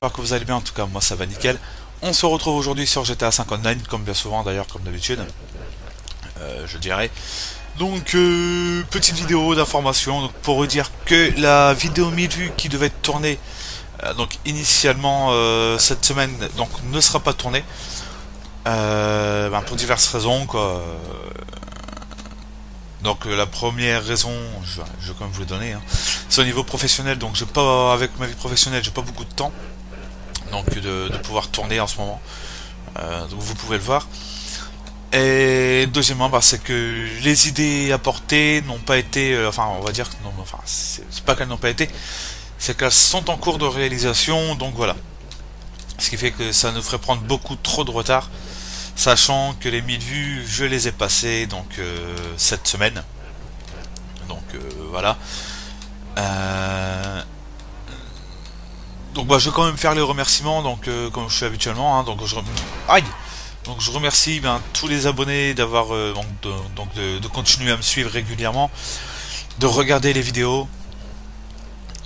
J'espère que vous allez bien, en tout cas moi ça va nickel. On se retrouve aujourd'hui sur GTA 5 Online, comme bien souvent d'ailleurs, comme d'habitude, je dirais. Donc petite vidéo d'information pour vous dire que la vidéo 1000 vues qui devait être tournée donc initialement cette semaine donc ne sera pas tournée pour diverses raisons quoi. Donc la première raison, je vais quand même vous le donner, hein, c'est au niveau professionnel. Donc j'ai pas, avec ma vie professionnelle, j'ai pas beaucoup de temps donc de pouvoir tourner en ce moment. Donc vous pouvez le voir. Et deuxièmement, c'est que les idées apportées n'ont pas été, enfin on va dire que non, enfin c'est pas qu'elles n'ont pas été, c'est qu'elles sont en cours de réalisation. Donc voilà, ce qui fait que ça nous ferait prendre beaucoup trop de retard, sachant que les 1000 vues je les ai passées donc cette semaine. Donc voilà. Donc je vais quand même faire les remerciements donc comme je fais habituellement, hein, donc je remercie tous les abonnés d'avoir de continuer à me suivre régulièrement, de regarder les vidéos,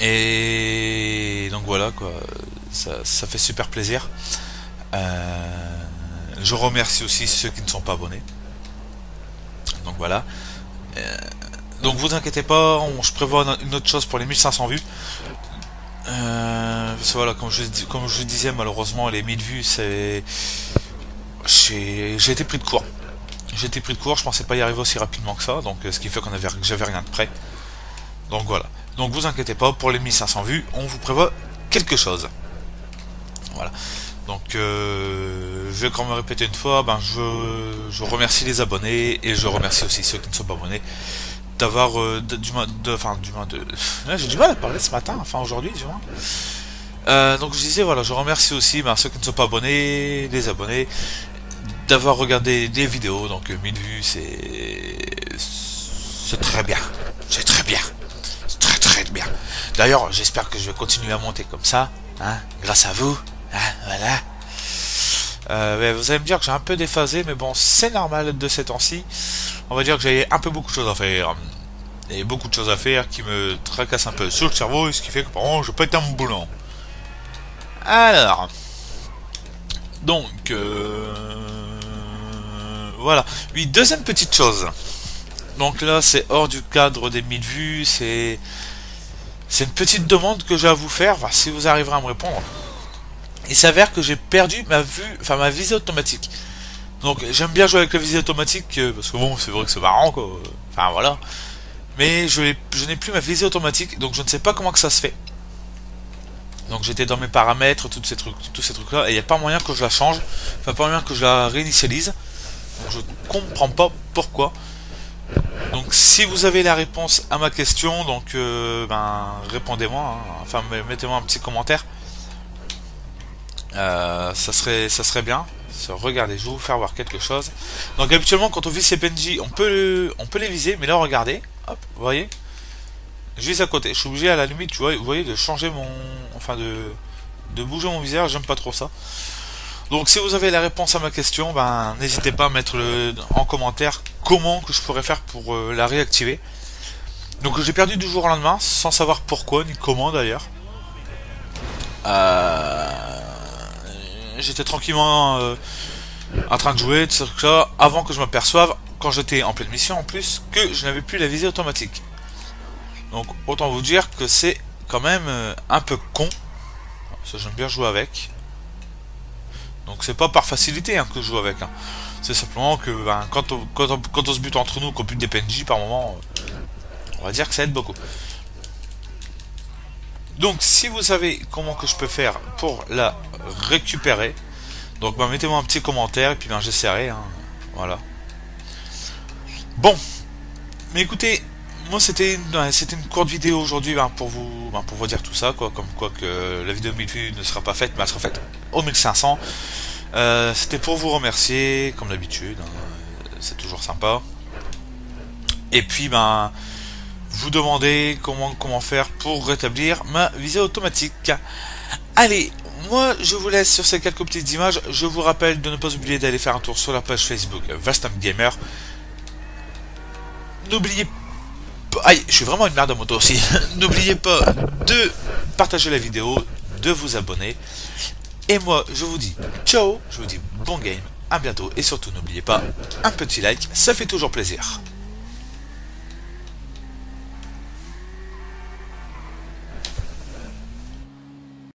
et donc voilà quoi, ça fait super plaisir. Je remercie aussi ceux qui ne sont pas abonnés. Donc voilà. Donc vous inquiétez pas, je prévois une autre chose pour les 1500 vues. Voilà, comme je disais, malheureusement les 1000 vues c'est... J'ai été pris de court. Je pensais pas y arriver aussi rapidement que ça, donc ce qui fait que j'avais rien de prêt. Donc voilà. Donc vous inquiétez pas, pour les 1500 vues, on vous prévoit quelque chose. Voilà. Donc je vais quand même répéter une fois, je remercie les abonnés et je remercie aussi ceux qui ne sont pas abonnés d'avoir j'ai du mal à parler ce matin, enfin aujourd'hui du moins. Donc je disais voilà, je remercie aussi ceux qui ne sont pas abonnés, les abonnés, d'avoir regardé des vidéos. Donc 1000 vues c'est très bien, c'est très bien, c'est très très bien. D'ailleurs j'espère que je vais continuer à monter comme ça, hein, grâce à vous, hein, voilà. Vous allez me dire que j'ai un peu déphasé, mais bon, c'est normal de ces temps-ci. On va dire que j'ai un peu beaucoup de choses à faire. Et beaucoup de choses à faire qui me tracassent un peu sur le cerveau, ce qui fait que par contre, je peux être un boulon. Alors. Donc, voilà. Oui, deuxième petite chose. Donc là, c'est hors du cadre des 1000 vues. C'est une petite demande que j'ai à vous faire. Enfin, si vous arriverez à me répondre. Il s'avère que j'ai perdu ma visée automatique. Donc j'aime bien jouer avec la visée automatique parce que bon, c'est vrai que c'est marrant quoi. Enfin voilà. Mais je n'ai plus ma visée automatique, donc je ne sais pas comment que ça se fait. Donc j'étais dans mes paramètres, tous ces trucs là, et il n'y a pas moyen que je la change, enfin pas moyen que je la réinitialise. Donc je comprends pas pourquoi. Donc si vous avez la réponse à ma question, donc répondez-moi, hein. Enfin mettez-moi un petit commentaire. Ça serait bien. Regardez, je vais vous faire voir quelque chose. Donc habituellement quand on vise ces PNJ, on peut les viser, mais là regardez, hop, vous voyez, je vise à côté. Je suis obligé à la limite, vous voyez, de changer de bouger mon viseur. J'aime pas trop ça. Donc si vous avez la réponse à ma question, n'hésitez pas à mettre en commentaire comment que je pourrais faire pour la réactiver. Donc j'ai perdu du jour au lendemain, sans savoir pourquoi ni comment d'ailleurs. J'étais tranquillement en train de jouer, tout ça, avant que je m'aperçoive, quand j'étais en pleine mission en plus, que je n'avais plus la visée automatique. Donc autant vous dire que c'est quand même un peu con. Ça, j'aime bien jouer avec. Donc c'est pas par facilité que je joue avec. Hein. C'est simplement que quand on se bute entre nous, qu'on bute des PNJ par moment, on va dire que ça aide beaucoup. Donc si vous savez comment que je peux faire pour la récupérer, donc mettez-moi un petit commentaire et puis j'essaierai, hein. Voilà. Bon, mais écoutez, moi c'était une courte vidéo aujourd'hui pour vous dire tout ça quoi, comme quoi que la vidéo 1000 vues ne sera pas faite, mais elle sera faite aux 1500. C'était pour vous remercier comme d'habitude, hein. C'est toujours sympa. Et puis vous demandez comment faire pour rétablir ma visée automatique. Allez, moi je vous laisse sur ces quelques petites images. Je vous rappelle de ne pas oublier d'aller faire un tour sur la page Facebook Vastam Gamer. N'oubliez pas... Aïe, je suis vraiment une merde à moto aussi. N'oubliez pas de partager la vidéo, de vous abonner. Et moi, je vous dis ciao, je vous dis bon game, à bientôt. Et surtout, n'oubliez pas, un petit like, ça fait toujours plaisir.